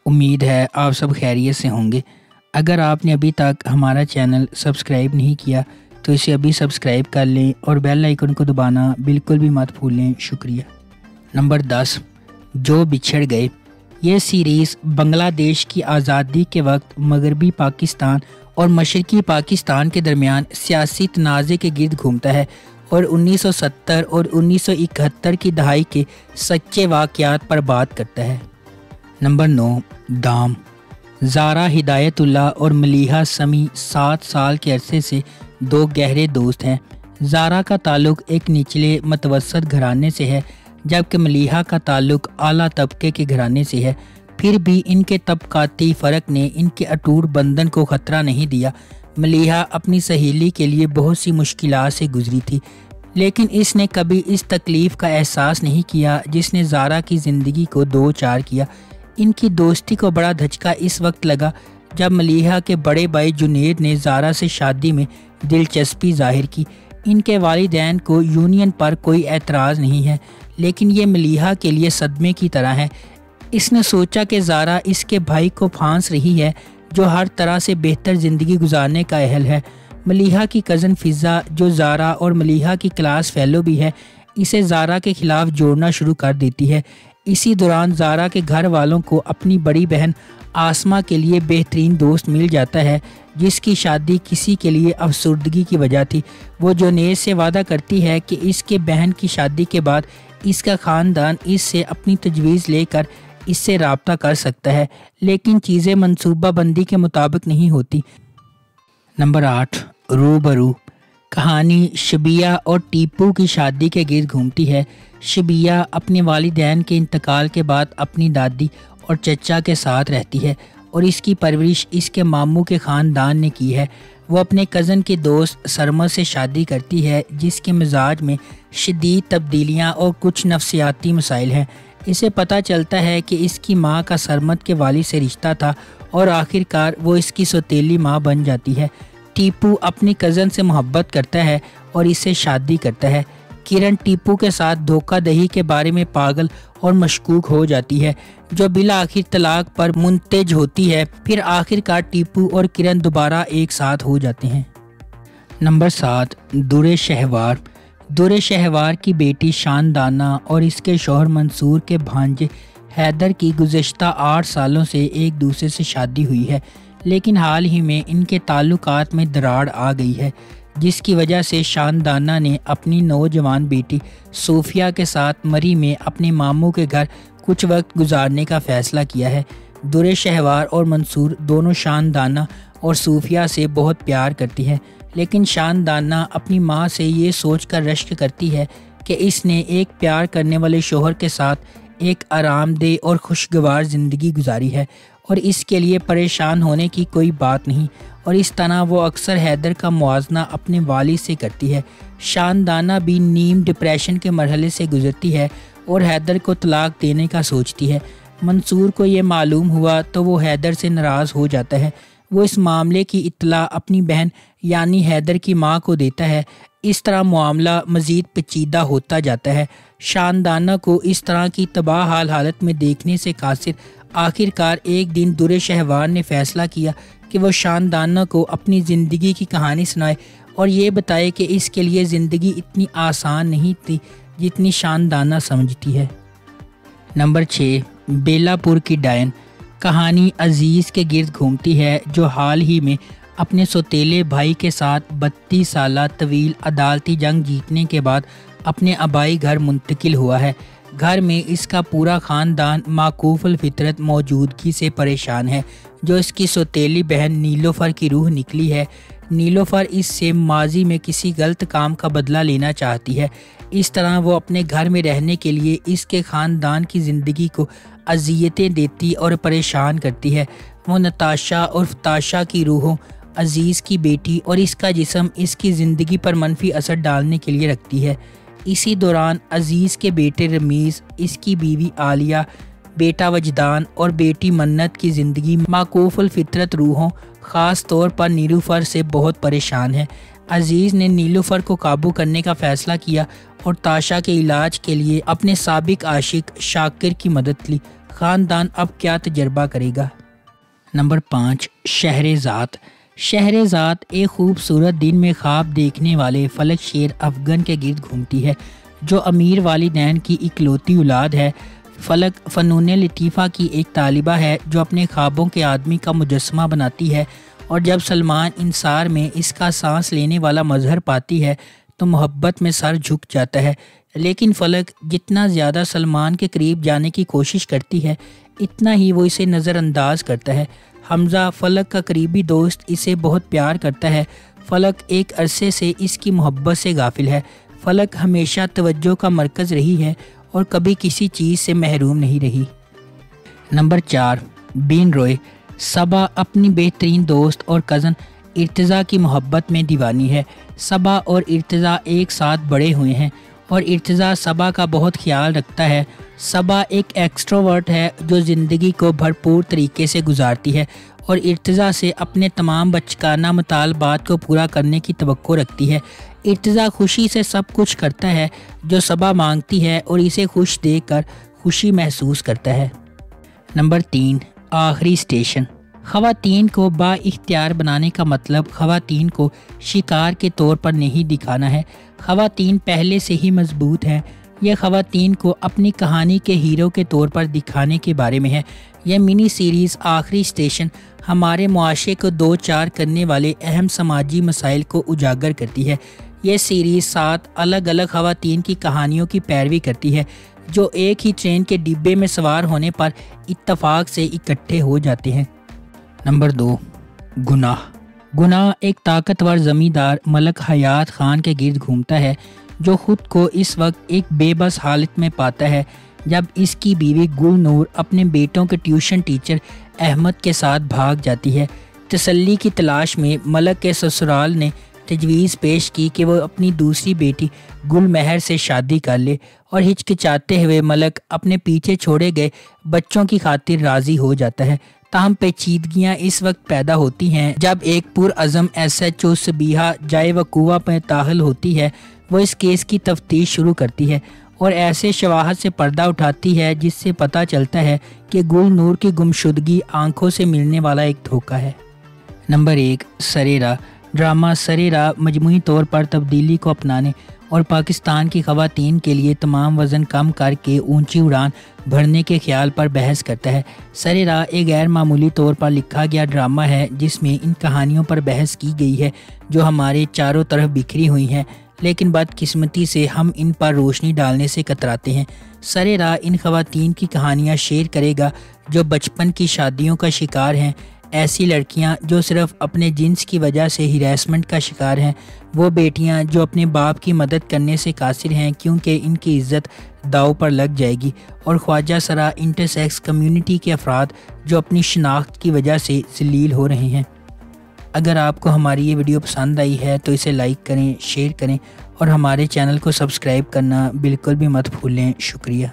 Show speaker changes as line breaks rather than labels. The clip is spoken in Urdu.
امید ہے آپ سب خیریت سے ہوں گے۔ اگر آپ نے ابھی تک ہمارا چینل سبسکرائب نہیں کیا تو اسے ابھی سبسکرائب کر لیں اور بیل آئیکن کو دبانا بالکل بھی مت بھولیں۔ شکریہ۔ نمبر 10، جو بچھڑ گئے۔ یہ سیریز بنگلہ دیش کی آزادی کے وقت مغربی پاکستان اور مشرقی پاکستان کے درمیان سیاسی تنازع کے گرد گھومتا ہے اور 1970 اور 1971 کی دہائی کے سچے واقعات پر بات کرتا ہے۔ نمبر 9، دام۔ زارا ہدایت اللہ اور ملیحہ سمیع 7 سال کے عرصے سے دو گہرے دوست ہیں۔ زارا کا تعلق ایک نچلے متوسط گھرانے سے ہے جبکہ ملیحہ کا تعلق اعلیٰ طبقے کے گھرانے سے ہے۔ پھر بھی ان کے طبقاتی فرق نے ان کے اٹوٹ بندھن کو خطرہ نہیں دیا۔ ملیحہ اپنی سہیلی کے لیے بہت سی مشکلات سے گزری تھی، لیکن اس نے کبھی اس تکلیف کا احساس نہیں کیا جس نے زارا کی زندگی کو دو چار کیا۔ ان کی دوستی کو بڑا دھچکا اس وقت لگا جب ملیحہ کے بڑے بھائی جنید نے زارا سے شادی میں دلچسپی ظاہر کی۔ ان کے والدین کو یونین پر کوئی اعتراض نہیں ہے، لیکن یہ ملیحہ کے لیے صدمے کی طرح ہے۔ اس نے سوچا کہ زارا اس کے بھائی کو پھانس رہی ہے جو ہر طرح سے بہتر زندگی گزارنے کا اہل ہے۔ ملیحہ کی کزن فضا، جو زارا اور ملیحہ کی کلاس فیلو بھی ہے، اسے زارا کے خلاف جوڑنا شروع کر دیتی ہے۔ اسی دوران زارا کے گھر والوں کو اپنی بڑی بہن آسما کے لیے بہترین دوست مل جاتا ہے جس کی شادی کسی کے لیے افسردگی کی وجہ تھی۔ وہ جنید سے وعدہ کرتی ہے کہ اس کے بہن کی شادی کے بعد اس کا خاندان اس سے اپنی تجویز لے کر اس سے رابطہ کر سکتا ہے، لیکن چیزیں منصوبہ بندی کے مطابق نہیں ہوتی۔ نمبر 8، روبرو۔ کہانی شبیہ اور ٹیپو کی شادی کے گرد گھومتی ہے۔ شبیہ اپنے والدین کے انتقال کے بعد اپنی دادی اور چچا کے ساتھ رہتی ہے اور اس کی پرورش اس کے ماموں کے خاندان نے کی ہے۔ وہ اپنے کزن کے دوست سرمد سے شادی کرتی ہے جس کے مزاج میں شدید تبدیلیاں اور کچھ نفسیاتی مسائل ہیں۔ اسے پتہ چلتا ہے کہ اس کی ماں کا سرمد کے والد سے رشتہ تھا اور آخر کار وہ اس کی سوتیلی ماں بن جاتی ہے۔ ٹیپو اپنی کزن سے محبت کرتا ہے اور اس سے شادی کرتا ہے۔ کرن ٹیپو کے ساتھ دھوکہ دہی کے بارے میں پاگل اور مشکوک ہو جاتی ہے جو بالآخر طلاق پر منتج ہوتی ہے۔ پھر آخر کار ٹیپو اور کرن دوبارہ ایک ساتھ ہو جاتے ہیں۔ نمبر 7، در شہوار۔ در شہوار کی بیٹی شاندانہ اور اس کے شوہر منصور کے بھانجے حیدر کی گزشتہ 8 سالوں سے ایک دوسرے سے شادی ہوئی ہے، لیکن حال ہی میں ان کے تعلقات میں دراڑ آ گئی ہے جس کی وجہ سے شاندانہ نے اپنی نوجوان بیٹی صوفیہ کے ساتھ مری میں اپنے ماموں کے گھر کچھ وقت گزارنے کا فیصلہ کیا ہے۔ در شہوار اور منصور دونوں شاندانہ اور صوفیہ سے بہت پیار کرتی ہے، لیکن شاندانہ اپنی ماں سے یہ سوچ کر رشک کرتی ہے کہ اس نے ایک پیار کرنے والے شوہر کے ساتھ ایک آرام دہ اور خوشگوار زندگی گزاری ہے اور اس کے لیے پریشان ہونے کی کوئی بات نہیں، اور اس طرح وہ اکثر حیدر کا موازنہ اپنے والد سے کرتی ہے۔ شاندانہ بھی نیم ڈپریشن کے مرحلے سے گزرتی ہے اور حیدر کو طلاق دینے کا سوچتی ہے۔ منصور کو یہ معلوم ہوا تو وہ حیدر سے ناراض ہو جاتا ہے۔ وہ اس معاملے کی اطلاع اپنی بہن یعنی حیدر کی ماں کو دیتا ہے۔ اس طرح معاملہ مزید پیچیدہ ہوتا جاتا ہے۔ شاندانہ کو اس طرح کی تباہ حال حالت میں دیکھنے سے قاصر آخر کار ایک دن در شہوار نے فیصلہ کیا کہ وہ شاندانہ کو اپنی زندگی کی کہانی سنائے اور یہ بتائے کہ اس کے لیے زندگی اتنی آسان نہیں تھی جتنی شاندانہ سمجھتی ہے۔ نمبر 6، بیلا پور کی ڈائن۔ کہانی عزیز کے گرد گھومتی ہے جو حال ہی میں اپنے سوتیلے بھائی کے ساتھ 32 سالہ طویل عدالتی جنگ جیتنے کے بعد اپنے آبائی گھر منتقل ہوا ہے۔ گھر میں اس کا پورا خاندان معکوف الفطرت موجودگی سے پریشان ہے جو اس کی سوتیلی بہن نیلوفر کی روح نکلی ہے۔ نیلوفر اس سے ماضی میں کسی غلط کام کا بدلہ لینا چاہتی ہے۔ اس طرح وہ اپنے گھر میں رہنے کے لیے اس کے خاندان کی زندگی کو اذیتیں دیتی اور پریشان کرتی ہے۔ وہ نتاشا اور فتاشا کی روحوں، عزیز کی بیٹی اور اس کا جسم اس کی زندگی پر منفی اثر ڈالنے کے لیے رکھتی ہے۔ اسی دوران عزیز کے بیٹے رمیز، اس کی بیوی عالیہ، بیٹا وجدان اور بیٹی منت کی زندگی معکوف الفطرت روحوں خاص طور پر نیلوفر سے بہت پریشان ہے۔ عزیز نے نیلوفر کو قابو کرنے کا فیصلہ کیا اور تاشا کے علاج کے لیے اپنے سابق عاشق شاکر کی مدد لی۔ خاندان اب کیا تجربہ کرے گا؟ نمبر 5، شہرزاد۔ شہرزاد ایک خوبصورت دن میں خواب دیکھنے والے فلک شیر افغن کے گرد گھومتی ہے، جو امیر والدین کی اکلوتی اولاد ہے۔ فلک فنون لطیفہ کی ایک طالبہ ہے جو اپنے خوابوں کے آدمی کا مجسمہ بناتی ہے، اور جب سلمان انصار میں اس کا سانس لینے والا مظہر پاتی ہے تو محبت میں سر جھک جاتا ہے۔ لیکن فلک جتنا زیادہ سلمان کے قریب جانے کی کوشش کرتی ہے، اتنا ہی وہ اسے نظر انداز کرتا ہے۔ حمزہ فلک کا قریبی دوست اسے بہت پیار کرتا ہے۔ فلک ایک عرصے سے اس کی محبت سے غافل ہے۔ فلک ہمیشہ توجہ کا مرکز رہی ہے اور کبھی کسی چیز سے محروم نہیں رہی۔ نمبر 4، بین روئے۔ صبا اپنی بہترین دوست اور کزن ارتضیٰ کی محبت میں دیوانی ہے۔ صبا اور ارتضیٰ ایک ساتھ بڑے ہوئے ہیں اور ارتضیٰ صبا کا بہت خیال رکھتا ہے۔ صبا ایک ایکسٹروورٹ ہے جو زندگی کو بھرپور طریقے سے گزارتی ہے اور ارتضیٰ سے اپنے تمام بچگانہ مطالبات کو پورا کرنے کی توقع رکھتی ہے۔ ارتضیٰ خوشی سے سب کچھ کرتا ہے جو صبا مانگتی ہے اور اسے خوش دیکھ کر خوشی محسوس کرتا ہے۔ نمبر 3، آخری اسٹیشن۔ خواتین کو با اختیار بنانے کا مطلب خواتین کو شکار کے طور پر نہیں دکھانا ہے۔ خواتین پہلے سے ہی مضبوط ہیں۔ یہ خواتین کو اپنی کہانی کے ہیرو کے طور پر دکھانے کے بارے میں ہے۔ یہ منی سیریز آخری اسٹیشن ہمارے معاشرے کو دو چار کرنے والے اہم سماجی مسائل کو اجاگر کرتی ہے۔ یہ سیریز 7 الگ الگ خواتین کی کہانیوں کی پیروی کرتی ہے جو ایک ہی ٹرین کے ڈبے میں سوار ہونے پر اتفاق سے اکٹھے ہو جاتے ہیں۔ نمبر 2، گناہ۔ گناہ ایک طاقتور زمیندار ملک حیات خان کے گرد گھومتا ہے جو خود کو اس وقت ایک بے بس حالت میں پاتا ہے جب اس کی بیوی گل نور اپنے بیٹوں کے ٹیوشن ٹیچر احمد کے ساتھ بھاگ جاتی ہے۔ تسلی کی تلاش میں ملک کے سسرال نے تجویز پیش کی کہ وہ اپنی دوسری بیٹی گل مہر سے شادی کر لے، اور ہچکچاتے ہوئے ملک اپنے پیچھے چھوڑے گئے بچوں کی خاطر راضی ہو جاتا ہے۔ تاہم پیچیدگیاں اس وقت پیدا ہوتی ہیں جب ایک پرعزم SHO سبیحہ جائے وقوع میں داخل ہوتی ہے۔ وہ اس کیس کی تفتیش شروع کرتی ہے اور ایسے شواہد سے پردہ اٹھاتی ہے جس سے پتہ چلتا ہے کہ گل نور کی گمشدگی آنکھوں سے ملنے والا ایک دھوکہ ہے۔ نمبر 1، سرِ راہ۔ ڈرامہ سرِ راہ مجموعی طور پر تبدیلی کو اپنانے اور پاکستان کی خواتین کے لیے تمام وزن کم کر کے اونچی اڑان بھرنے کے خیال پر بحث کرتا ہے۔ سرِ راہ ایک غیر معمولی طور پر لکھا گیا ڈرامہ ہے جس میں ان کہانیوں پر بحث کی گئی ہے جو ہمارے چاروں طرف بکھری ہوئی ہیں، لیکن بدقسمتی سے ہم ان پر روشنی ڈالنے سے کتراتے ہیں۔ سرِ راہ ان خواتین کی کہانیاں شیئر کرے گا جو بچپن کی شادیوں کا شکار ہیں، ایسی لڑکیاں جو صرف اپنے جنس کی وجہ سے ہیراسمنٹ کا شکار ہیں، وہ بیٹیاں جو اپنے باپ کی مدد کرنے سے قاصر ہیں کیونکہ ان کی عزت داؤ پر لگ جائے گی، اور خواجہ سرا انٹرسیکس کمیونٹی کے افراد جو اپنی شناخت کی وجہ سے ذلیل ہو رہے ہیں۔ اگر آپ کو ہماری یہ ویڈیو پسند آئی ہے تو اسے لائک کریں، شیئر کریں اور ہمارے چینل کو سبسکرائب کرنا بالکل بھی مت بھولیں۔ شکریہ۔